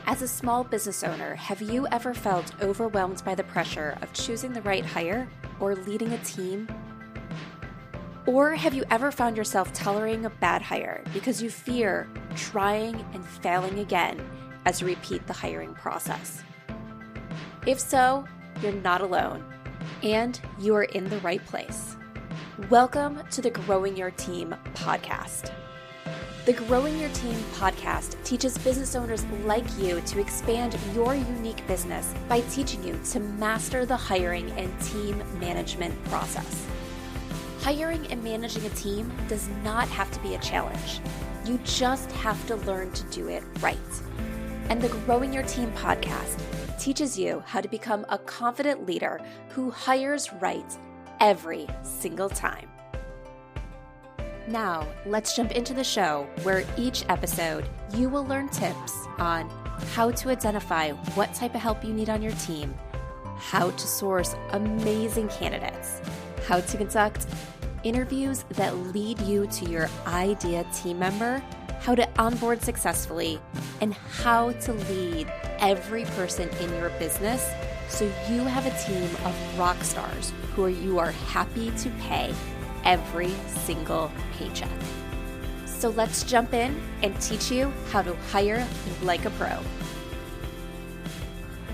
As a small business owner, have you ever felt overwhelmed by the pressure of choosing the right hire or leading a team? Or have you ever found yourself tolerating a bad hire because you fear trying and failing again as you repeat the hiring process? If so, you're not alone, and you are in the right place. Welcome to the Growing Your Team podcast. The Growing Your Team podcast teaches business owners like you to expand your unique business by teaching you to master the hiring and team management process. Hiring and managing a team does not have to be a challenge. You just have to learn to do it right. And the Growing Your Team podcast teaches you how to become a confident leader who hires right every single time. Now, let's jump into the show where each episode you will learn tips on how to identify what type of help you need on your team, how to source amazing candidates, how to conduct interviews that lead you to your ideal team member, how to onboard successfully, and how to lead every person in your business so you have a team of rock stars who you are happy to pay every single paycheck. So let's jump in and teach you how to hire like a pro.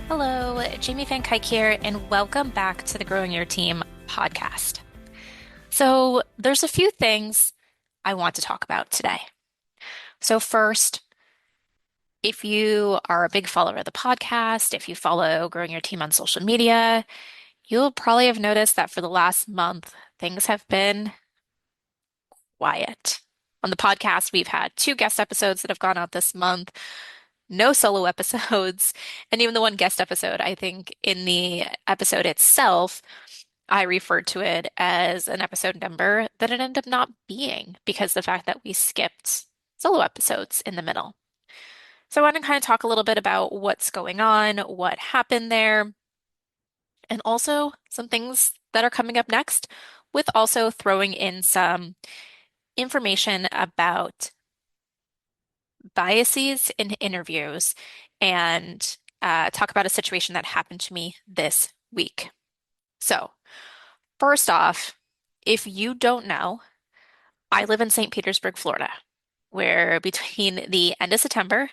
Hello, Jamie Van Kuyk here, and welcome back to the Growing Your Team podcast. So there's a few things I want to talk about today. So first, if you are a big follower of the podcast, if you follow Growing Your Team on social media, you'll probably have noticed that for the last month, things have been quiet. On the podcast, we've had 2 guest episodes that have gone out this month, no solo episodes, and even the one guest episode, I think in the episode itself, I referred to it as an episode number that it ended up not being because of the fact that we skipped solo episodes in the middle. So I want to kind of talk a little bit about what's going on, what happened there, and also some things that are coming up next, with also throwing in some information about biases in interviews and talk about a situation that happened to me this week. So, first off, if you don't know, I live in St. Petersburg, Florida, where between the end of September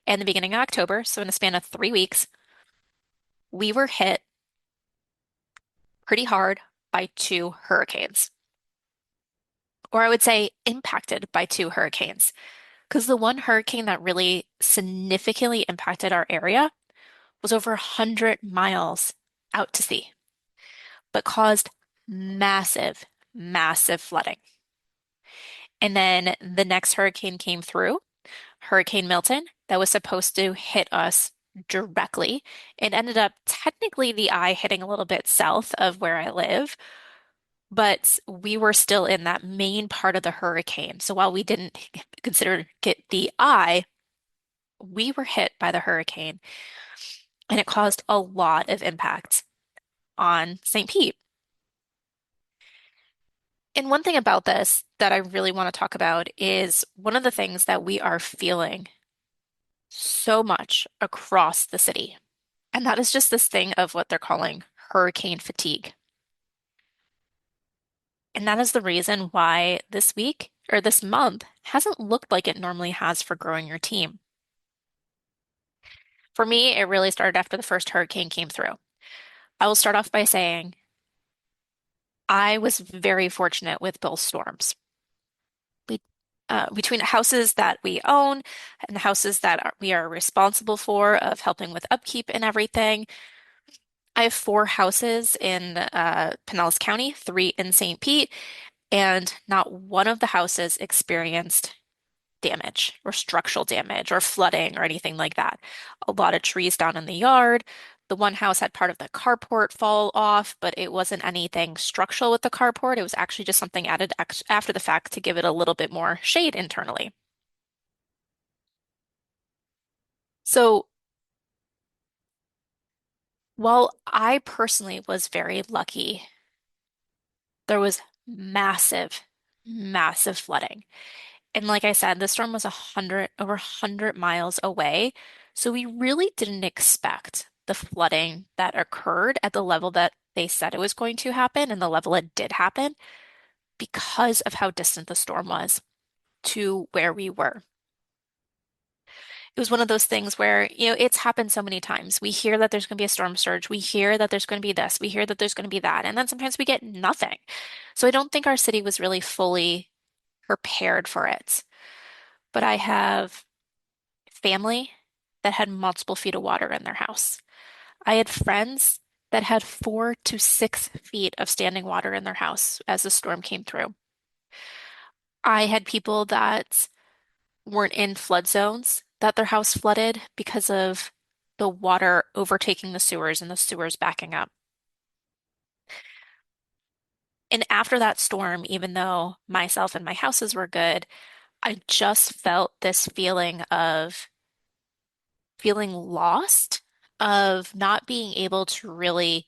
and the beginning of October, so in a span of 3 weeks, we were hit pretty hard by 2 hurricanes. Or I would say impacted by 2 hurricanes. Because the one hurricane that really significantly impacted our area was over 100 miles out to sea, but caused massive, massive flooding. And then the next hurricane came through, Hurricane Milton, that was supposed to hit us directly. It ended up technically the eye hitting a little bit south of where I live, but we were still in that main part of the hurricane. So while we didn't consider get the eye, we were hit by the hurricane, and it caused a lot of impact on St. Pete. And one thing about this that I really want to talk about is one of the things that we are feeling so much across the city. And that is just this thing of what they're calling hurricane fatigue. And that is the reason why this week or this month hasn't looked like it normally has for growing your team. For me, it really started after the first hurricane came through. I will start off by saying I was very fortunate with both storms. We, between houses that we own and the houses that we are responsible for of helping with upkeep and everything, I have 4 houses in Pinellas County, 3 in St. Pete, and not one of the houses experienced damage or structural damage or flooding or anything like that. A lot of trees down in the yard. The one house had part of the carport fall off, but it wasn't anything structural with the carport. It was actually just something added after the fact to give it a little bit more shade internally. So while I personally was very lucky, there was massive, massive flooding. And like I said, the storm was over 100 miles away. So we really didn't expect the flooding that occurred at the level that they said it was going to happen and the level it did happen because of how distant the storm was to where we were. It was one of those things where, it's happened so many times. We hear that there's going to be a storm surge. We hear that there's going to be this. We hear that there's going to be that. And then sometimes we get nothing. So I don't think our city was really fully prepared for it. But I have family that had multiple feet of water in their house. I had friends that had 4 to 6 feet of standing water in their house as the storm came through. I had people that weren't in flood zones that their house flooded because of the water overtaking the sewers and the sewers backing up. And after that storm, even though myself and my houses were good, I just felt this feeling of feeling lost, of not being able to really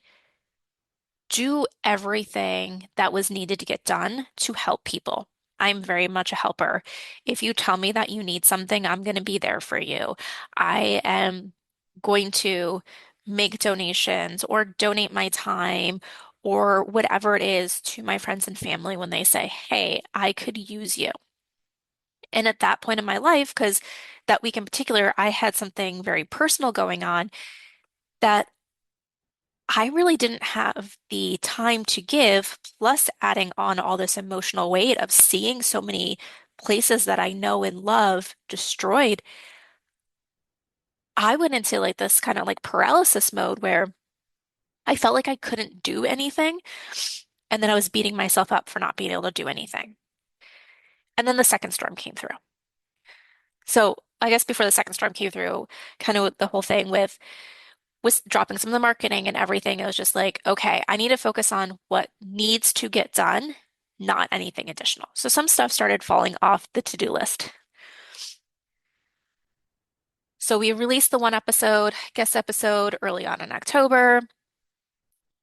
do everything that was needed to get done to help people. I'm very much a helper. If you tell me that you need something, I'm going to be there for you. I am going to make donations or donate my time or whatever it is to my friends and family when they say, "Hey, I could use you." And at that point in my life, because that week in particular, I had something very personal going on that I really didn't have the time to give, plus adding on all this emotional weight of seeing so many places that I know and love destroyed. I went into like this kind of like paralysis mode where I felt like I couldn't do anything. And then I was beating myself up for not being able to do anything. And then the second storm came through. So I guess before the second storm came through, kind of the whole thing with dropping some of the marketing and everything, it was just like, okay, I need to focus on what needs to get done, not anything additional. So some stuff started falling off the to-do list. So we released the one episode, guest episode, early on in October.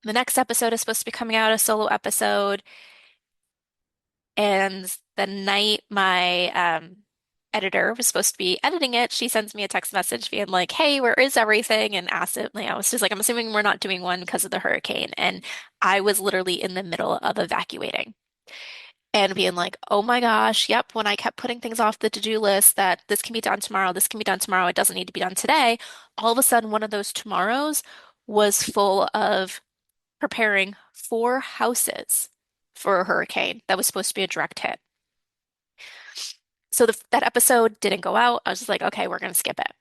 The next episode is supposed to be coming out, a solo episode. And the night my editor was supposed to be editing it, she sends me a text message being like, "Hey, where is everything?" And asked it. I was just like, "I'm assuming we're not doing one because of the hurricane." And I was literally in the middle of evacuating and being like, "Oh my gosh, yep." When I kept putting things off the to-do list that this can be done tomorrow, this can be done tomorrow, it doesn't need to be done today. All of a sudden, one of those tomorrows was full of preparing 4 houses for a hurricane that was supposed to be a direct hit. So that episode didn't go out. I was just like, okay, we're going to skip it.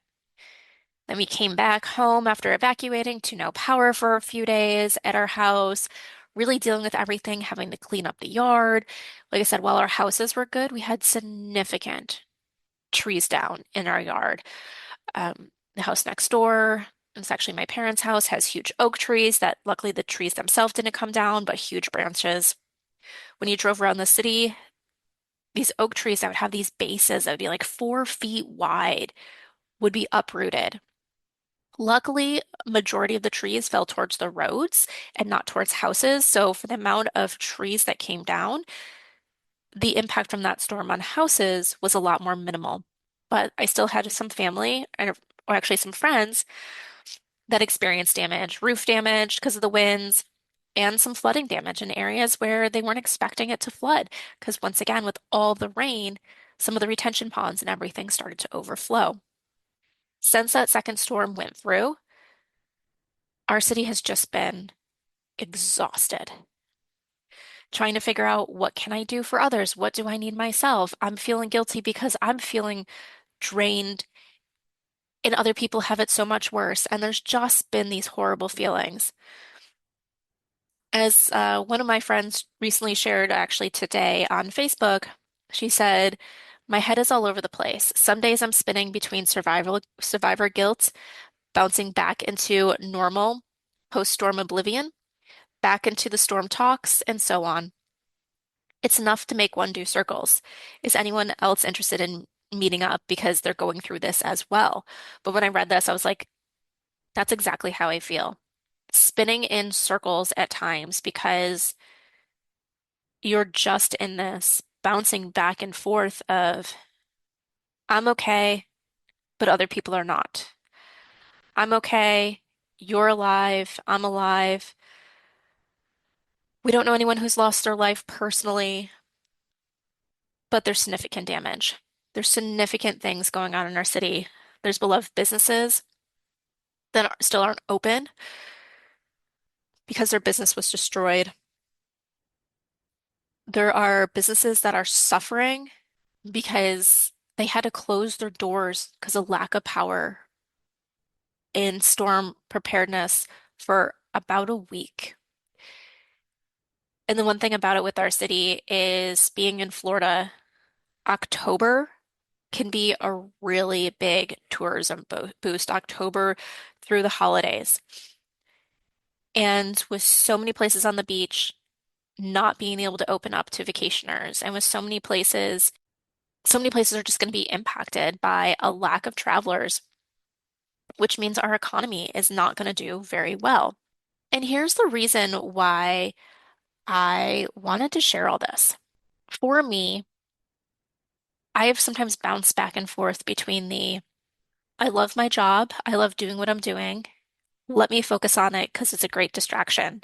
Then we came back home after evacuating to no power for a few days at our house, really dealing with everything, having to clean up the yard. Like I said, while our houses were good, we had significant trees down in our yard. The house next door, it's actually my parents' house, has huge oak trees that luckily the trees themselves didn't come down, but huge branches. When you drove around the city, these oak trees that would have these bases that would be like 4 feet wide would be uprooted. Luckily, majority of the trees fell towards the roads and not towards houses. So for the amount of trees that came down, the impact from that storm on houses was a lot more minimal. But I still had some family, or actually some friends, that experienced damage, roof damage because of the winds, and some flooding damage in areas where they weren't expecting it to flood. Because once again, with all the rain, some of the retention ponds and everything started to overflow. Since that second storm went through, our city has just been exhausted trying to figure out what can I do for others? What do I need myself? I'm feeling guilty because I'm feeling drained and other people have it so much worse. And there's just been these horrible feelings. As one of my friends recently shared, actually today on Facebook, she said, "My head is all over the place. Some days I'm spinning between survivor guilt, bouncing back into normal post-storm oblivion, back into the storm talks, and so on. It's enough to make one do circles. Is anyone else interested in meeting up because they're going through this as well?" But when I read this, I was like, that's exactly how I feel. Spinning in circles at times because you're just in this bouncing back and forth of, I'm okay, but other people are not. I'm okay. You're alive. I'm alive. We don't know anyone who's lost their life personally, but there's significant damage. There's significant things going on in our city. There's beloved businesses that still aren't open because their business was destroyed. There are businesses that are suffering because they had to close their doors because of lack of power in storm preparedness for about a week. And the one thing about it with our city is being in Florida, October can be a really big tourism boost, October through the holidays. And with so many places on the beach not being able to open up to vacationers, and with so many places are just going to be impacted by a lack of travelers, which means our economy is not going to do very well. And here's the reason why I wanted to share all this. For me, I have sometimes bounced back and forth between I love my job, I love doing what I'm doing. Let me focus on it because it's a great distraction.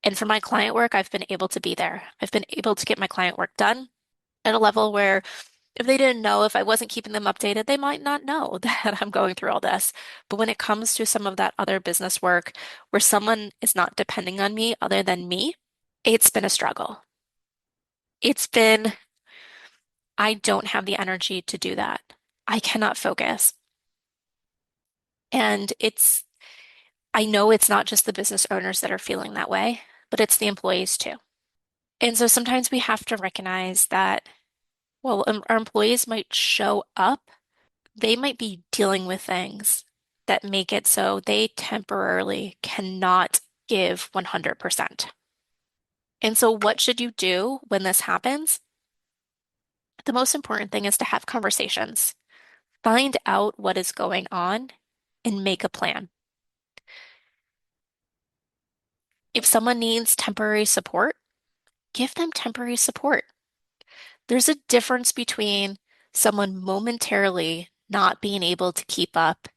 And for my client work, I've been able to be there. I've been able to get my client work done at a level where if they didn't know, if I wasn't keeping them updated, they might not know that I'm going through all this. But when it comes to some of that other business work where someone is not depending on me other than me, it's been a struggle. It's been, I don't have the energy to do that. I cannot focus. And I know it's not just the business owners that are feeling that way, but it's the employees too. And so sometimes we have to recognize that, well, our employees might show up, they might be dealing with things that make it so they temporarily cannot give 100%. And so, what should you do when this happens? The most important thing is to have conversations, find out what is going on, and make a plan. If someone needs temporary support, give them temporary support. There's a difference between someone momentarily not being able to keep up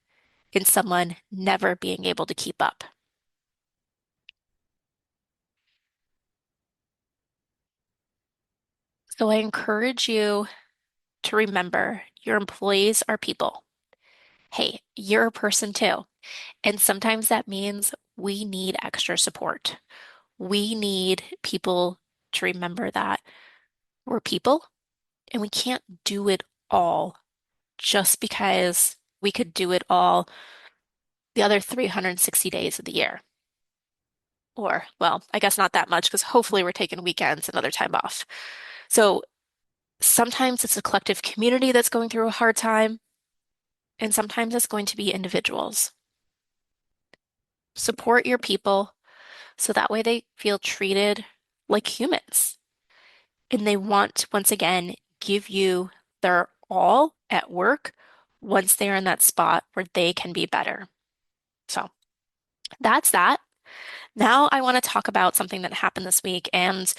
and someone never being able to keep up. So I encourage you to remember your employees are people. Hey, you're a person too. And sometimes that means we need extra support. We need people to remember that we're people and we can't do it all just because we could do it all the other 360 days of the year. Or, well, I guess not that much because hopefully we're taking weekends and other time off. So sometimes it's a collective community that's going through a hard time, and sometimes it's going to be individuals. Support your people so that way they feel treated like humans. And they want to, once again, give you their all at work once they're in that spot where they can be better. So that's that. Now I want to talk about something that happened this week and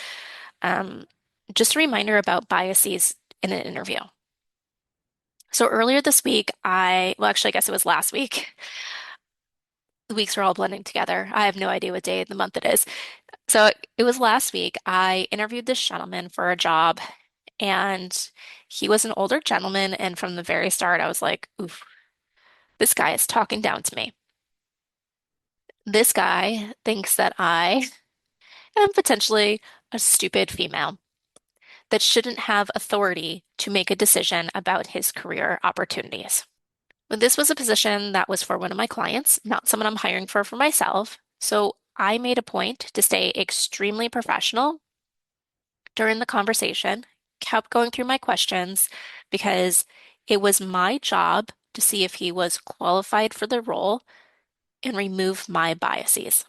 um, just a reminder about biases in an interview. So earlier this week, well, actually, I guess it was last week. The weeks are all blending together. I have no idea what day of the month it is. So it was last week. I interviewed this gentleman for a job, and he was an older gentleman. And from the very start, I was like, oof, this guy is talking down to me. This guy thinks that I am potentially a stupid female that shouldn't have authority to make a decision about his career opportunities. But this was a position that was for one of my clients, not someone I'm hiring for myself. So I made a point to stay extremely professional during the conversation, kept going through my questions because it was my job to see if he was qualified for the role and remove my biases.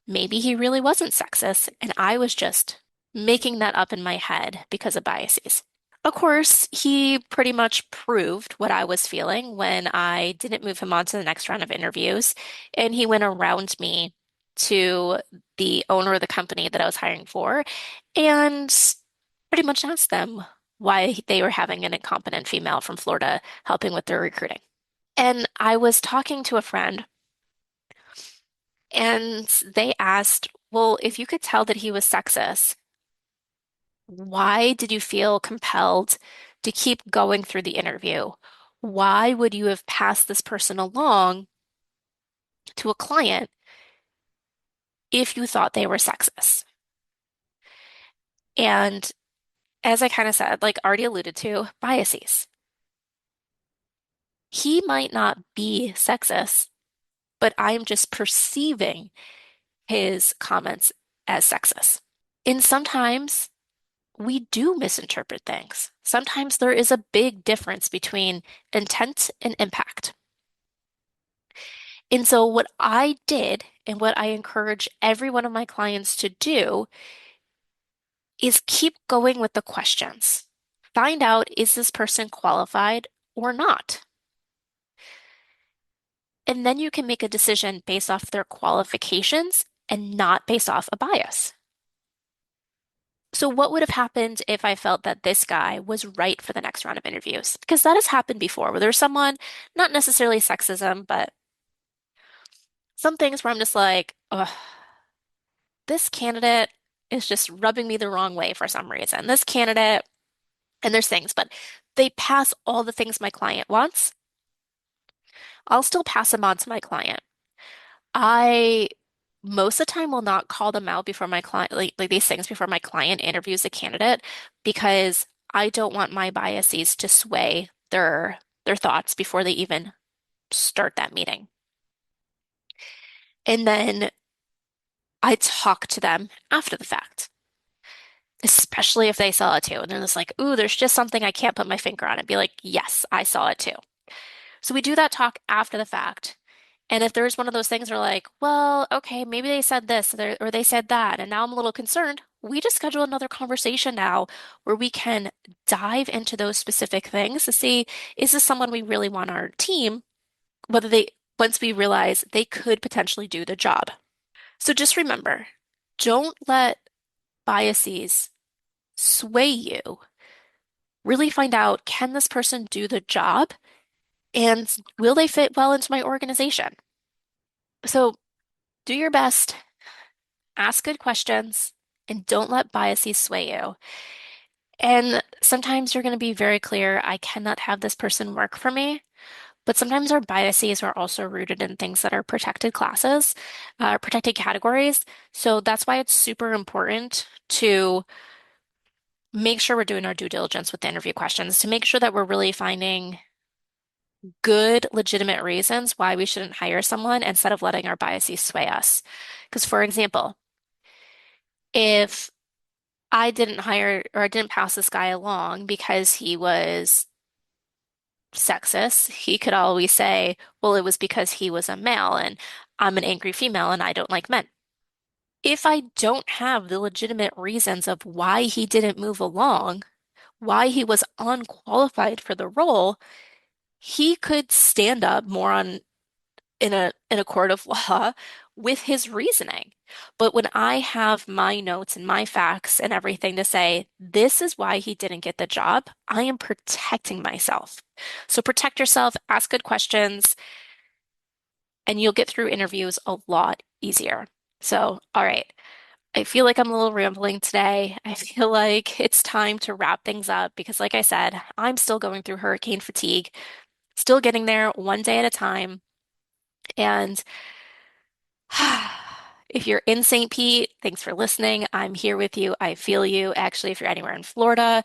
Maybe he really wasn't sexist, and I was just making that up in my head because of biases. Of course, he pretty much proved what I was feeling when I didn't move him on to the next round of interviews, and he went around me to the owner of the company that I was hiring for and pretty much asked them why they were having an incompetent female from Florida helping with their recruiting. And I was talking to a friend, and they asked, well, if you could tell that he was sexist, why did you feel compelled to keep going through the interview? Why would you have passed this person along to a client if you thought they were sexist? And as I kind of said, like already alluded to, biases. He might not be sexist, but I'm just perceiving his comments as sexist. And sometimes we do misinterpret things. Sometimes there is a big difference between intent and impact. And so, what I did and what I encourage every one of my clients to do is keep going with the questions. Find out, is this person qualified or not? And then you can make a decision based off their qualifications and not based off a bias. So, what would have happened if I felt that this guy was right for the next round of interviews? Because that has happened before, where there's someone, not necessarily sexism, but some things where I'm just like, ugh, this candidate is just rubbing me the wrong way for some reason. This candidate, and there's things, but they pass all the things my client wants. I'll still pass them on to my client. I most of the time will not call them out before my client, like these things before my client interviews a candidate because I don't want my biases to sway their thoughts before they even start that meeting. And then I talk to them after the fact, especially if they saw it too. And they're just like, ooh, there's just something I can't put my finger on it. Be like, yes, I saw it too. So we do that talk after the fact. And if there's one of those things where like, well, okay, maybe they said this or they said that, and now I'm a little concerned, we just schedule another conversation now where we can dive into those specific things to see, is this someone we really want on our team? Whether they, once we realize they could potentially do the job. So just remember, don't let biases sway you. Really find out, can this person do the job? And will they fit well into my organization? So do your best, ask good questions, and don't let biases sway you. And sometimes you're going to be very clear, I cannot have this person work for me. But sometimes our biases are also rooted in things that are protected classes, protected categories. So that's why it's super important to make sure we're doing our due diligence with the interview questions to make sure that we're really finding good, legitimate reasons why we shouldn't hire someone instead of letting our biases sway us. Because, for example, if I didn't hire or I didn't pass this guy along because he was sexist, he could always say, well, it was because he was a male and I'm an angry female and I don't like men. If I don't have the legitimate reasons of why he didn't move along, why he was unqualified for the role, he could stand up more on in a court of law with his reasoning. But when I have my notes and my facts and everything to say, this is why he didn't get the job, I am protecting myself. So protect yourself, ask good questions, and you'll get through interviews a lot easier. So, all right. I feel like I'm a little rambling today. I feel like it's time to wrap things up because, like I said, I'm still going through hurricane fatigue, still getting there one day at a time. And if you're in St. Pete, thanks for listening. I'm here with you. I feel you. Actually, if you're anywhere in Florida,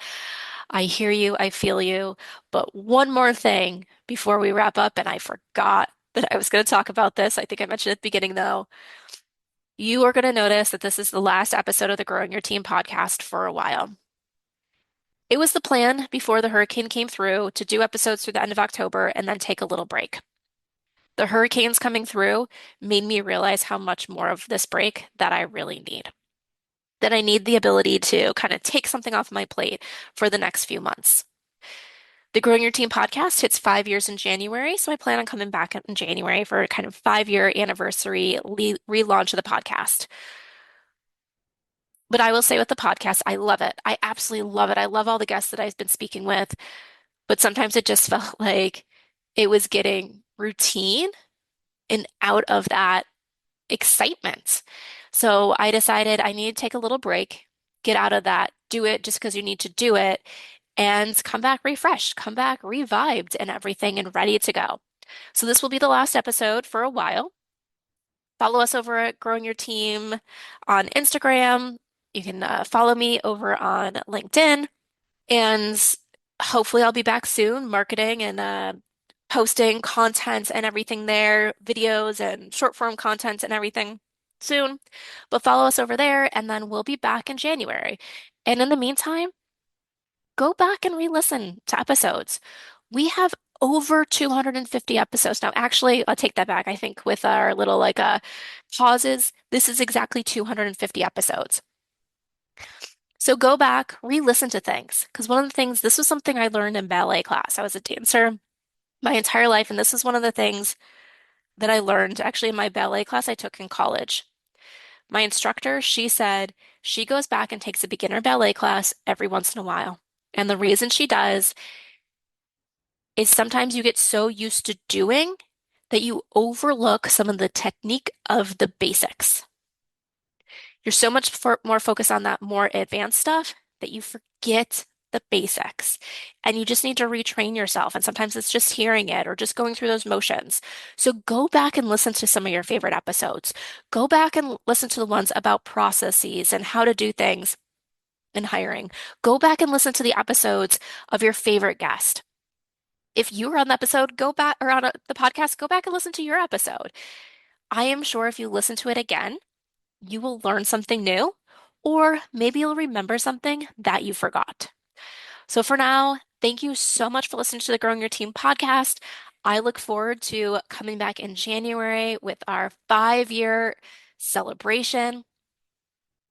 I hear you. I feel you. But one more thing before we wrap up, and I forgot that I was going to talk about this. I think I mentioned at the beginning, though. You are going to notice that this is the last episode of the Growing Your Team podcast for a while. It was the plan before the hurricane came through to do episodes through the end of October and then take a little break. The hurricanes coming through made me realize how much more of this break that I really need. That I need the ability to kind of take something off my plate for the next few months. The Growing Your Team podcast hits 5 years in January, so I plan on coming back in January for a kind of 5 year anniversary relaunch of the podcast. But I will say with the podcast, I love it. I absolutely love it. I love all the guests that I've been speaking with, but sometimes it just felt like it was getting routine and out of that excitement. So I decided I need to take a little break, get out of that, do it just because you need to do it, and come back refreshed, come back revived and everything and ready to go. So this will be the last episode for a while. Follow us over at Growing Your Team on Instagram. You can follow me over on LinkedIn. And hopefully, I'll be back soon, marketing and posting content and everything there, videos and short form content and everything soon. But follow us over there, and then we'll be back in January. And in the meantime, go back and re-listen to episodes. We have over 250 episodes now. Actually, I'll take that back. I think with our little pauses, this is exactly 250 episodes. So go back, re-listen to things. Because one of the things, this was something I learned in ballet class. I was a dancer my entire life, and this is one of the things that I learned actually in my ballet class I took in college. My instructor, she said she goes back and takes a beginner ballet class every once in a while. And the reason she does is sometimes you get so used to doing that you overlook some of the technique of the basics. You're so much more focused on that more advanced stuff that you forget the basics. And you just need to retrain yourself. And sometimes it's just hearing it or just going through those motions. So go back and listen to some of your favorite episodes. Go back and listen to the ones about processes and how to do things in hiring. Go back and listen to the episodes of your favorite guest. If you were on the episode, go back or on the podcast, go back and listen to your episode. I am sure if you listen to it again, you will learn something new, or maybe you'll remember something that you forgot. So for now, thank you so much for listening to the Growing Your Team podcast. I look forward to coming back in January with our 5-year celebration.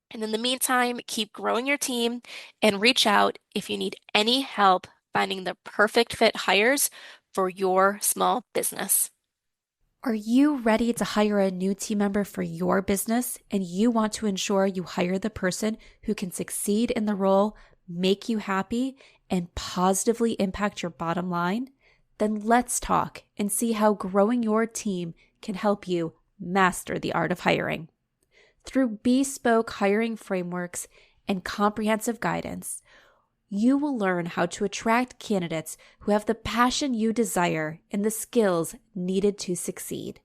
And in the meantime, keep growing your team and reach out if you need any help finding the perfect fit hires for your small business. Are you ready to hire a new team member for your business and you want to ensure you hire the person who can succeed in the role, make you happy, and positively impact your bottom line? Then let's talk and see how growing your team can help you master the art of hiring. Through bespoke hiring frameworks and comprehensive guidance, you will learn how to attract candidates who have the passion you desire and the skills needed to succeed.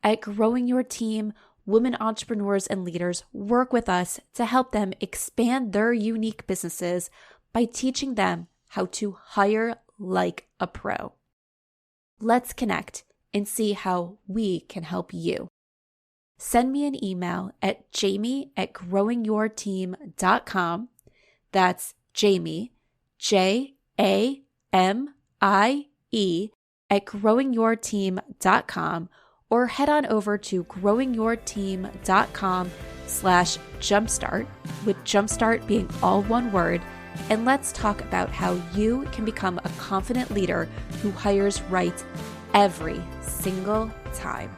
At Growing Your Team, women entrepreneurs and leaders work with us to help them expand their unique businesses by teaching them how to hire like a pro. Let's connect and see how we can help you. Send me an email at jamie@growingyourteam.com. That's Jamie, Jamie, @growingyourteam.com, or head on over to growingyourteam.com/jumpstart, with jumpstart being all one word, and let's talk about how you can become a confident leader who hires right every single time.